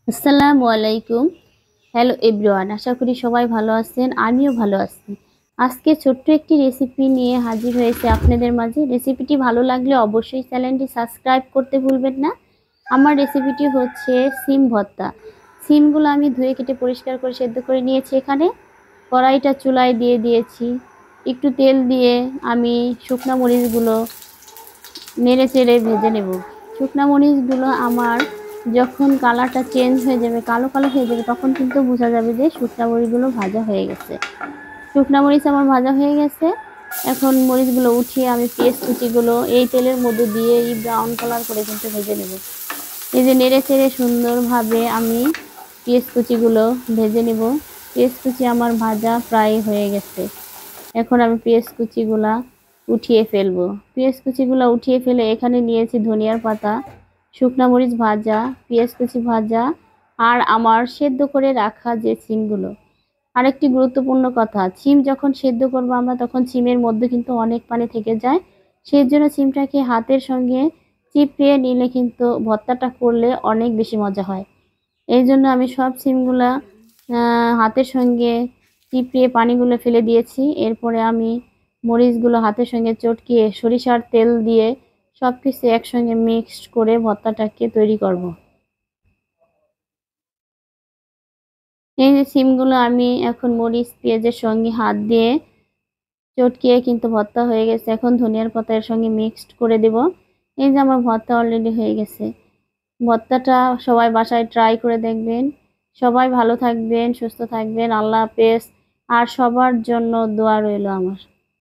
আসসালামু আলাইকুম। Hello everyone, আশা করি সবাই ভালো আছেন, আমিও ভালো আছি। আজকে ছোট্ট একটি রেসিপি নিয়ে হাজির হয়েছে আপনাদের মাঝে। রেসিপিটি ভালো লাগলে অবশ্যই চ্যানেলটি সাবস্ক্রাইব করতে ভুলবেন না। আমার রেসিপিটি হচ্ছে সিম ভর্তা। সিমগুলো আমি ধুয়ে কেটে পরিষ্কার করে সেদ্ধ করে নিয়েছি। এখানে কড়াইটা চুলায় দিয়ে দিয়েছি। একটু তেল দিয়ে আমি শুকনা মরিচগুলো নেড়ে চেড়ে ভেজে নেব। শুকনা মরিচগুলো আমার যখন কালারটা চেঞ্জ হয়ে যাবে, কালো কালো হয়ে যাবে, তখন কিন্তু বোঝা যাবে যে শুকনা মরিচগুলো ভাজা হয়ে গেছে। শুকনা মরিচ আমার ভাজা হয়ে গেছে। এখন মরিচগুলো উঠিয়ে আমি পেঁয়াজ কুচিগুলো এই তেলের মধ্যে দিয়ে এই ব্রাউন কালার করে কিন্তু ভেজে নেব। এই যে নেড়ে চেড়ে সুন্দরভাবে আমি পেঁয়াজ কুচিগুলো ভেজে নেব। পেঁয়াজ কুচি আমার ভাজা প্রায় হয়ে গেছে। এখন আমি পেঁয়াজ কুচিগুলা উঠিয়ে ফেলবো। পেঁয়াজ কুচিগুলা উঠিয়ে ফেলে এখানে নিয়েছি ধনিয়ার পাতা, শুকনা মরিচ ভাজা, পেঁয়াজ কুচি ভাজা, আর আমার সেদ্ধ করে রাখা যে সিমগুলো। আরেকটি গুরুত্বপূর্ণ কথা, সিম যখন সেদ্ধ করবো আমরা তখন সিমের মধ্যে কিন্তু অনেক পানি থেকে যায়। সেই জন্য সিমটাকে হাতের সঙ্গে চিপড়িয়ে নিলে কিন্তু ভর্তাটা করলে অনেক বেশি মজা হয়। এই জন্য আমি সব সিমগুলা হাতের সঙ্গে চিপড়িয়ে পানিগুলো ফেলে দিয়েছি। এরপরে আমি মরিচগুলো হাতের সঙ্গে চটকিয়ে সরিষার তেল দিয়ে সব কিছু একসঙ্গে মিক্সড করে ভর্তাটাকে তৈরি করব। এই যে সিমগুলো আমি এখন মরিচ পেঁয়াজের সঙ্গে হাত দিয়ে চটকিয়ে কিন্তু ভর্তা হয়ে গেছে। এখন ধনিয়ার পাতা এর সঙ্গে মিক্সড করে দেব। এই যে আমার ভর্তা অলরেডি হয়ে গেছে। ভর্তাটা সবাই বাসায় ট্রাই করে দেখবেন। সবাই ভালো থাকবেন, সুস্থ থাকবেন। আল্লাহ হাফেজ। আর সবার জন্য দোয়া রইল আমার।